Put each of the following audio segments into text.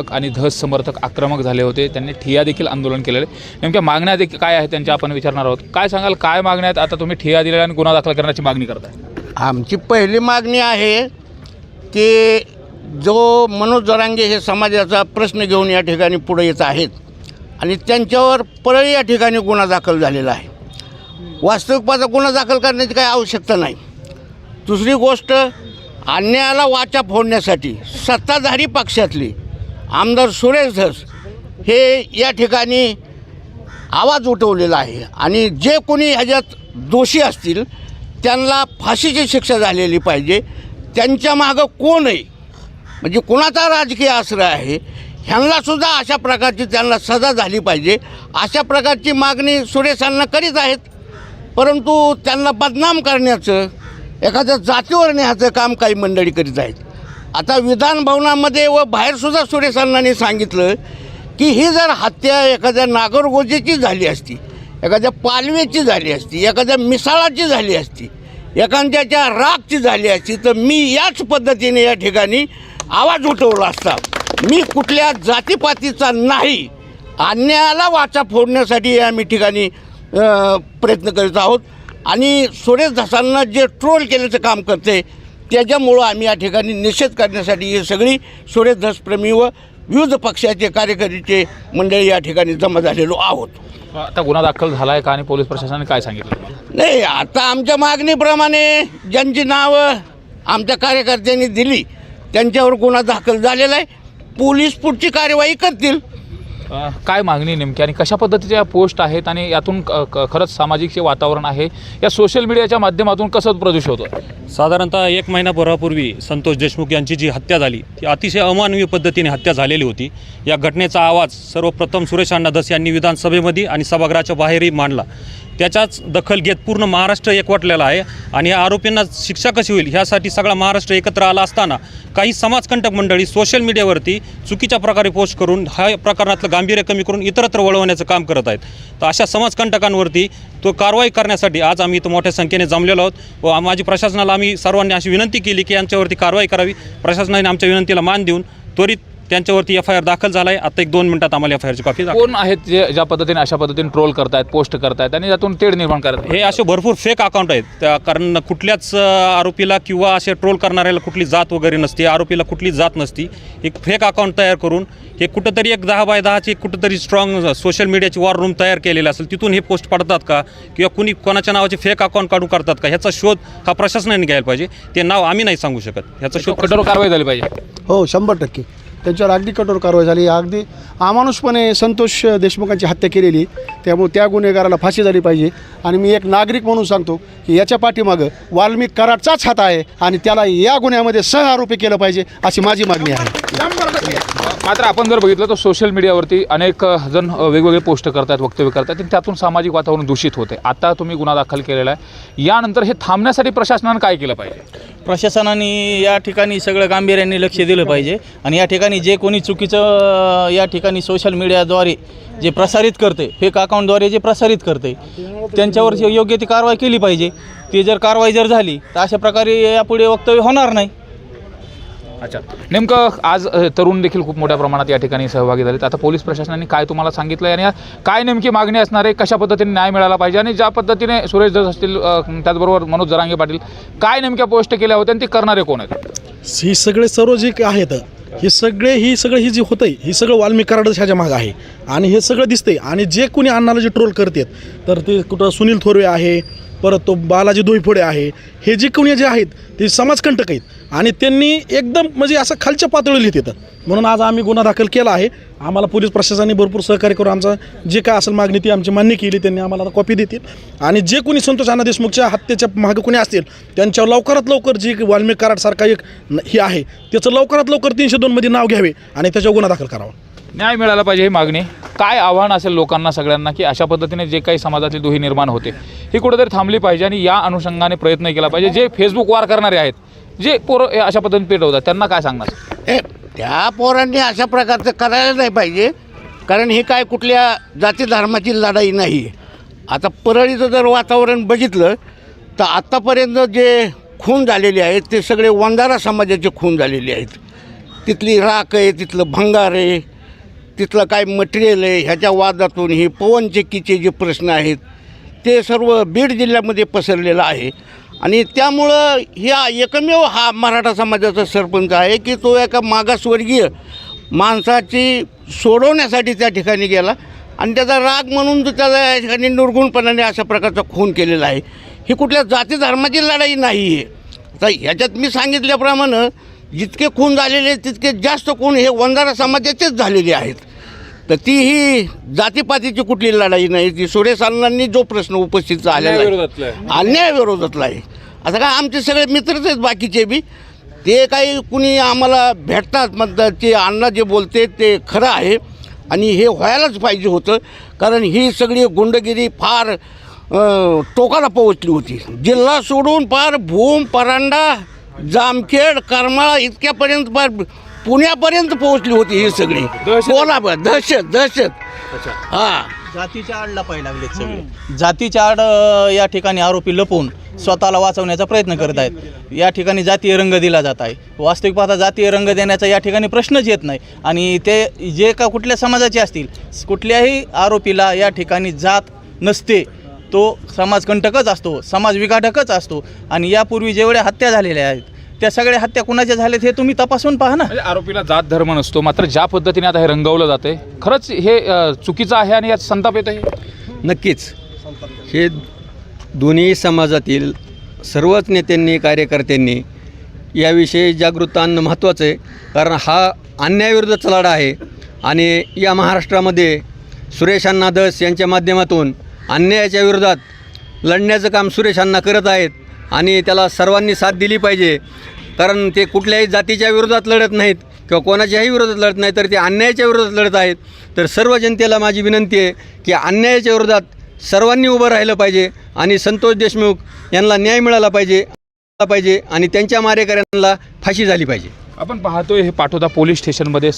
आणि धस समर्थक आक्रमक झाले होते. त्यांनी ठिय्या देखील आंदोलन केलेले. नेमक्या मागण्या काय आहेत त्यांच्या आपण विचारणार आहोत. काय सांगाल, काय मागण्या आहेत? आता तुम्ही ठिय्या दिलेला आणि गुन्हा दाखल करण्याची मागणी करताय. आमची पहिली मागणी आहे की जो मनोज जरांगे हे समाजाचा प्रश्न घेऊन या ठिकाणी पुढे येत आहेत आणि त्यांच्यावर परळी या ठिकाणी गुन्हा दाखल झालेला आहे. वास्तविकता गुन्हा दाखल करण्याची काही आवश्यकता नाही. दुसरी गोष्ट, अन्यायाला वाचा फोडण्यासाठी सत्ताधारी पक्षातली आमदार सुरेश धस हे या ठिकाणी आवाज उठवलेला आहे आणि जे कोणी ह्याच्यात दोषी असतील त्यांना फाशीची शिक्षा झालेली पाहिजे. त्यांच्या मागं कोण आहे, म्हणजे कोणाचा राजकीय आश्रय आहे, ह्यांनासुद्धा अशा प्रकारची त्यांना सजा झाली पाहिजे. अशा प्रकारची मागणी सुरेशांना करीत आहेत. परंतु त्यांना बदनाम करण्याचं, एखाद्या जातीवर न्यायचं काम काही मंडळी करीत आहेत. आता विधान भवनामध्ये व बाहेरसुद्धा सुरेश अण्णांनी सांगितलं की ही जर हत्या एखाद्या नागरगोजेची झाली असती, एखाद्या पालवेची झाली असती, एखाद्या मिसाळाची झाली असती, एखाद्याच्या रागची झाली असती तर मी याच पद्धतीने या ठिकाणी आवाज उठवला असता. मी कुठल्या जातीपातीचा नाही. अन्यायाला वाचा फोडण्यासाठी आम्ही ठिकाणी प्रयत्न करीत आहोत आणि सुरेश धसांना जे ट्रोल केल्याचं काम करते त्याच्यामुळं आम्ही या ठिकाणी निषेध करण्यासाठी ही सगळी सुरेश धसप्रेमी व विविध पक्षाचे कार्यकर्ते मंडळी या ठिकाणी जमा झालेलो आहोत. आता गुन्हा दाखल झाला आहे का आणि पोलीस प्रशासनाने काय सांगितलं? नाही, आता आमच्या मागणीप्रमाणे ज्यांची नावं आमच्या कार्यकर्त्यांनी दिली त्यांच्यावर गुन्हा दाखल झालेला आहे. पोलीस पुढची कार्यवाही करतील. काय मागणी नेमकी आणि कशा पद्धतीच्या पोस्ट आहेत आणि यातून खरंच सामाजिक जे वातावरण आहे या सोशल मीडियाच्या माध्यमातून कसं प्रदूषित होतं? साधारणतः 1 महिनाभरापूर्वी संतोष देशमुख यांची जी हत्या झाली ती अतिशय अमानवीय पद्धतीने हत्या झालेली होती. या घटनेचा आवाज सर्वप्रथम सुरेश अण्णा धस यांनी विधानसभेमध्ये आणि सभागृहाच्या बाहेरही मांडला. त्याच्याच दखल घेत पूर्ण महाराष्ट्र एकवटलेला आहे आणि या आरोपींना शिक्षा कशी होईल ह्यासाठी सगळा महाराष्ट्र एकत्र आला असताना काही समाजकंटक मंडळी सोशल मीडियावरती चुकीच्या प्रकारे पोस्ट करून ह्या प्रकरणातलं गांभीर्य कमी करून इतरत्र वळवण्याचं काम करत आहेत. तर अशा समाजकंटकांवरती तो कारवाई करण्यासाठी आज आम्ही इथं मोठ्या संख्येने जमलेलो आहोत व माझी प्रशासनाला आम्ही सर्वांनी अशी विनंती केली की यांच्यावरती कारवाई करावी. प्रशासनाने आमच्या विनंतीला मान देऊन त्वरित त्यांच्यावरती FIR दाखल झाला आहे. आता 1-2 मिनिटात आम्हाला FIRची कॉपी कोण आहेत जे ज्या पद्धतीने अशा पद्धतीने ट्रोल करतायत, पोस्ट करतायत आणि त्यातून तेढ निर्माण करतात? हे असे भरपूर फेक अकाउंट आहेत. कारण कुठल्याच आरोपीला किंवा असे ट्रोल करणाऱ्याला कुठली जात वगैरे नसते, आरोपीला कुठली जात नसती. एक फेक अकाउंट तयार करून हे कुठंतरी एक 10 बाय 10ची कुठंतरी स्ट्रॉंग सोशल मीडियाची वॉर रूम तयार केलेली असेल, तिथून हे पोस्ट पडतात का किंवा कोणाच्या नावाचे फेक अकाउंट काढून करतात का ह्याचा शोध हा प्रशासनाने घ्यायला पाहिजे. ते नाव आम्ही नाही सांगू शकत. ह्याचा शोध कठोर कारवाई झाली पाहिजे. हो, 100% त्यांच्यावर अगदी कठोर कारवाई झाली. अगदी अमानुषपणे संतोष देशमुखांची हत्या केलेली, त्यामुळे त्या गुन्हेगाराला फाशी झाली पाहिजे. आणि मी एक नागरिक म्हणून सांगतो की याच्या पाठीमागं वाल्मिक कराडचाच हात आहे आणि त्याला या गुन्ह्यामध्ये सहआरोपी केलं पाहिजे अशी माझी मागणी आहे. मात्र आपण जर बघितलं तर सोशल मीडियावरती अनेक जण वेगवेगळे पोस्ट करतात, वक्तव्य करतात आणि त्यातून सामाजिक वातावरण दूषित होते. आता तुम्ही गुन्हा दाखल केलेला आहे, यानंतर हे थांबण्यासाठी प्रशासनानं काय केलं पाहिजे? प्रशासनाने या ठिकाणी सगळं गांभीर्याने लक्ष दिलं पाहिजे आणि या ठिकाणी जे कोणी चुकीचं या ठिकाणी सोशल मीडियाद्वारे जे प्रसारित करते, फेक अकाउंटद्वारे जे प्रसारित करते त्यांच्यावर योग्य ती कारवाई केली पाहिजे. ती जर कारवाई झाली तर अशा प्रकारे यापुढे वक्तव्य होणार नाही. अच्छा, नेमकं आज तरुण देखील खूप मोठ्या प्रमाणात या ठिकाणी सहभागी झालेत. आता पोलीस प्रशासनाने काय तुम्हाला सांगितलं आणि काय नेमकी मागणी असणार आहे, कशा पद्धतीने न्याय मिळाला पाहिजे आणि ज्या पद्धतीने सुरेश धस असतील त्याचबरोबर मनोज जरांगे पाटील काय नेमक्या पोस्ट केल्या होत्या आणि ते करणारे कोण आहेत? ही सगळे सर्व जे आहेत ही सगळं जी होतं ही सगळं वाल्मिक कराडच ह्याच्या मागं आहे आणि हे सगळं दिसतंय. आणि जे कोणी अण्णाला जे ट्रोल करतात तर ते कुठं सुनील थोरवे आहे, परत तो बालाजी दोईफोडे आहे, हे जे कोणी जे आहेत ते समाजकंटक आहेत आणि त्यांनी एकदम म्हणजे असं खालच्या पातळीवर लिहित येतं. म्हणून आज आम्ही गुन्हा दाखल केला आहे. आम्हाला पोलीस प्रशासनाने भरपूर सहकार्य करून आमचं जे काय असेल मागणी ती आमची मान्य केली. त्यांनी आम्हाला कॉपी देतील आणि जे कोणी संतोष अण्णा देशमुखच्या हत्येच्या मागं कोणी असतील त्यांच्यावर लवकरात लवकर जी वाल्मिक कराडसारखा एक हे आहे त्याचं लवकरात लवकर 302 मध्ये नाव घ्यावे आणि त्याच्यावर गुन्हा दाखल करावा. न्याय मिळाला पाहिजे ही मागणी. काय आव्हान असेल लोकांना सगळ्यांना की अशा पद्धतीने जे काही समाजातली दुही निर्माण होते ही कुठेतरी थांबली पाहिजे आणि या अनुषंगाने प्रयत्न केला पाहिजे. जे फेसबुक वार करणारे आहेत, जे पोरं अशा पद्धतीने पेटवतात त्यांना काय सांगणार? त्या पोरांनी अशा प्रकारचं करायला नाही पाहिजे. कारण ही काय कुठल्या जाती धर्माची लढाई नाही. आता परळीचं जर वातावरण बघितलं तर आत्तापर्यंत जे खून झालेले आहेत ते सगळे वंजारा समाजाचे खून झालेले आहेत. तिथली राख आहे, तिथलं भंगार आहे, तिथलं काय मटेरियल आहे, ह्याच्या वादातून हे पवनचक्कीचे जे प्रश्न आहेत ते सर्व बीड जिल्ह्यामध्ये पसरलेलं आहे. आणि त्यामुळं ह्या एकमेव हा मराठा समाजाचा सरपंच आहे की तो एका मागासवर्गीय माणसाची सोडवण्यासाठी त्या ठिकाणी गेला आणि त्याचा राग म्हणून तो त्याला या ठिकाणी निर्गुणपणाने अशा प्रकारचा खून केलेला आहे. ही कुठल्या जाती धर्माची लढाई नाही आहे. तर ह्याच्यात मी सांगितल्याप्रमाणे जितके खून झालेले आहेत तितके जास्त खून हे वंजारा समाजाचेच झालेले आहेत. तर ती ही जातीपातीची कुठली लढाई नाही, ती सुरेश अण्णांनी जो प्रश्न उपस्थित झालेला आहे अन्यायाविरोधातला आहे. आता काय आमचे सगळे मित्रच आहेत बाकीचे बी, ते काही कुणी आम्हाला भेटतात म्हणतात की अण्णा जे बोलते ते खरं आहे आणि हे व्हायलाच पाहिजे होतं. कारण ही सगळी गुंडगिरी फार टोकाला पोहोचली होती. जिल्हा सोडून फार भूम, परांडा, जामखेड, करमाळा इतक्यापर्यंत फार पुण्यापर्यंत पोहोचली होती ही सगळी कोल्हापूर दहशत. हां, जातीच्या आड लपायला लागलेत सगळे. जातीच्या आड या ठिकाणी आरोपी लपवून स्वतःला वाचवण्याचा प्रयत्न करत आहेत. या ठिकाणी जातीय रंग दिला जात आहे. वास्तविक पाहता जातीय रंग देण्याचा या ठिकाणी प्रश्नच येत नाही. आणि ते जे का कुठल्या समाजाचे असतील, कुठल्याही आरोपीला या ठिकाणी जात नसते, तो समाजकंटकच असतो, समाज विघातकच असतो. आणि यापूर्वी जेवढ्या हत्या झालेल्या आहेत त्या सगळ्या हत्या कुणाच्या झाल्यात हे तुम्ही तपासून पहा ना. म्हणजे आरोपीला जात धर्म नसतो, मात्र ज्या पद्धतीने आता हे रंगवलं जाते खरंच हे चुकीचं आहे आणि यात संताप येत आहे. नक्कीच हे दोन्ही समाजातील सर्वच नेत्यांनी, कार्यकर्त्यांनी याविषयी जागृत आणणं महत्त्वाचं आहे. कारण हा अन्यायाविरुद्धचा लढा आहे आणि या महाराष्ट्रामध्ये सुरेश अण्णा धस यांच्या माध्यमातून अन्यायाच्या विरोधात लढण्याचं काम सुरेश अण्णा करत आहेत आणि त्याला सर्वांनी साथ दिली पाहिजे. कारण ते कुठल्याही जातीच्या विरोधात लढत नाहीत किंवा कोणाच्याही विरोधात लढत नाही, तर ते अन्यायाच्या विरोधात लढत आहेत. तर सर्व जनतेला माझी विनंती आहे की अन्यायाच्या विरोधात सर्वांनी उभं राहिलं पाहिजे आणि संतोष देशमुख यांना न्याय मिळाला पाहिजे आणि त्यांच्या मारेकऱ्यांना फाशी झाली पाहिजे. आपण पाहतोय हे पाटोदा पोलीस स्टेशनमध्ये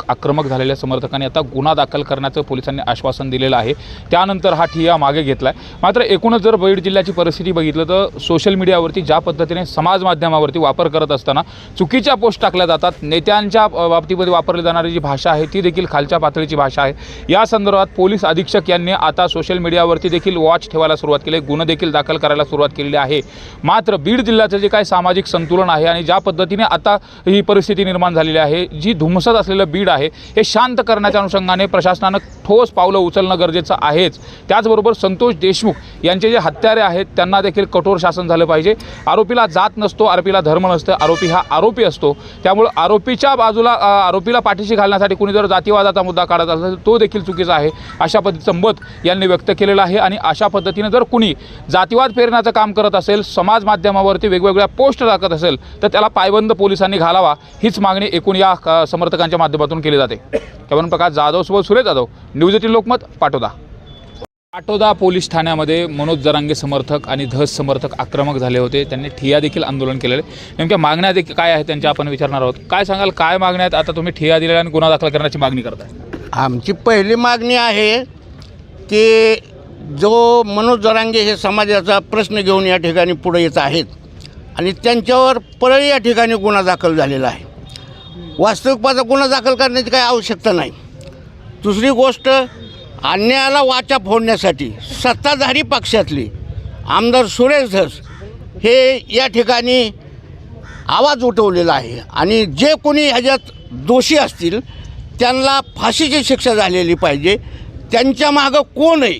आक्रमक झालेल्या समर्थकांनी आता गुन्हा दाखल करण्याचं पोलिसांनी आश्वासन दिलेलं आहे. त्यानंतर हा ठिय्या मागे घेतला आहे. मात्र एकूणच जर बीड जिल्ह्याची परिस्थिती बघितलं तर सोशल मीडियावरती ज्या पद्धतीने समाज माध्यमावरती वापर करत असताना चुकीच्या पोस्ट टाकल्या जातात, नेत्यांच्या बाबतीमध्ये वापरली जाणारी जी भाषा आहे ती देखील खालच्या पातळीची भाषा आहे. या संदर्भात पोलीस अधीक्षक यांनी आता सोशल मीडियावरती देखील वॉच ठेवायला सुरुवात केली, गुन्हे देखील दाखल करायला सुरुवात केलेली आहे. मात्र बीड जिल्ह्याचं जे काही सामाजिक संतुलन आहे आणि ज्या पद्धतीने आता ही परिस्थिती निर्माण झालेली आहे, जी धुमसत असलेलं बीड आहे हे शांत करण्याच्या अनुषंगाने प्रशासनानं ठोस पावलं उचलणं गरजेचं आहेच. त्याचबरोबर संतोष देशमुख यांचे जे हत्यारे आहेत त्यांना देखील कठोर शासन झालं पाहिजे. आरोपीला जात नसतो, आरोपीला धर्म नसतं, आरोपी हा आरोपी असतो. त्यामुळे आरोपीच्या बाजूला आरोपीला पाठीशी घालण्यासाठी कुणी जर जातीवादाचा मुद्दा काढत असेल तर तो देखील चुकीचा आहे, अशा पद्धतीचं मत यांनी व्यक्त केलेलं आहे. आणि अशा पद्धतीने जर कुणी जातीवाद पेरण्याचं काम करत असेल, समाज माध्यमावरती वेगवेगळ्या पोस्ट टाकत असेल तर त्याला पायबंद पोलिसांनी घालावा, हीच मागणी एकूण या समर्थकांच्या माध्यमातून केली जाते. कॅमेरामन प्रकाश जाधव सोबत सुरेश जाधव, न्यूज 18 लोकमत, पाटोदा पोलीस ठाण्यामध्ये मनोज जरांगे समर्थक आणि धस समर्थक आक्रमक झाले होते. त्यांनी ठिय्या देखील आंदोलन केलेले. नेमक्या मागण्या देखील काय आहेत त्यांच्या आपण विचारणार आहोत. काय सांगाल, काय मागण्या आहेत? आता तुम्ही ठिय्या दिलेला आणि गुन्हा दाखल करण्याची मागणी करताय. आमची पहिली मागणी आहे की जो मनोज जरांगे हे समाजाचा प्रश्न घेऊन या ठिकाणी पुढे येत आहेत आणि त्यांच्यावर परळी या ठिकाणी गुन्हा दाखल झालेला आहे. वास्तविकपाचा गुन्हा दाखल करण्याची काही आवश्यकता नाही. दुसरी गोष्ट, अन्यायाला वाचा फोडण्यासाठी सत्ताधारी पक्षातली आमदार सुरेश धस हे या ठिकाणी आवाज उठवलेला आहे आणि जे कोणी ह्याच्यात दोषी असतील त्यांना फाशीची शिक्षा झालेली पाहिजे. त्यांच्या मागं कोण आहे,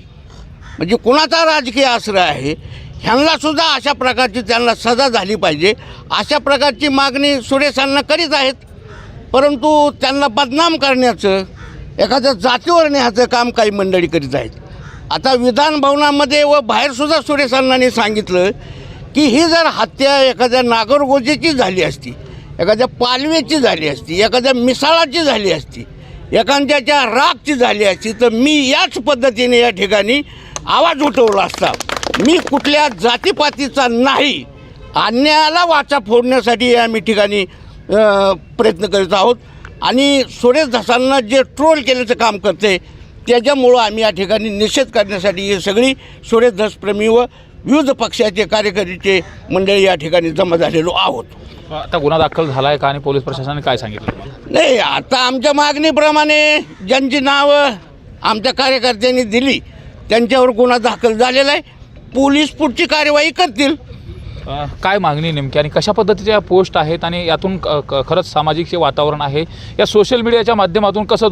म्हणजे कोणाचा राजकीय आश्रय आहे, ह्यांनासुद्धा अशा प्रकारची त्यांना सजा झाली पाहिजे. अशा प्रकारची मागणी सुरेशांना करीत आहेत. परंतु त्यांना बदनाम करण्याचं, एखाद्या जातीवर न्यायचं काम काही मंडळी करीत आहेत. आता विधान भवनामध्ये व बाहेरसुद्धा सुरेश अण्णांनी सांगितलं की ही जर हत्या एखाद्या नागरगोजेची झाली असती, एखाद्या पालवेची झाली असती, एखाद्या मिसाळाची झाली असती, एखाद्याच्या रागची झाली असती तर मी याच पद्धतीने या ठिकाणी आवाज उठवला असता. मी कुठल्या जातीपातीचा नाही, अन्यायाला वाचा फोडण्यासाठी आम्ही ठिकाणी प्रयत्न करीत आहोत. आणि सुरेश धसांना जे ट्रोल केल्याचं काम करते त्याच्यामुळं आम्ही या ठिकाणी निषेध करण्यासाठी ही सगळी सुरेश धसप्रेमी व विविध पक्षाचे कार्यकर्ते मंडळी या ठिकाणी जमा झालेलो आहोत. आता गुन्हा दाखल झाला आहे का आणि पोलीस प्रशासनाने काय सांगितलं तुम्हाला? नाही, आता आमच्या मागणीप्रमाणे ज्यांची नावं आमच्या कार्यकर्त्यांनी दिली त्यांच्यावर गुन्हा दाखल झालेला आहे. पोलीस पुढची कार्यवाही करतील. काय मागणी नेमकी आणि कशा पद्धतीच्या पोस्ट आहेत आणि यातून खरंच सामाजिक जे वातावरण आहे या सोशल मीडियाच्या माध्यमातून कसं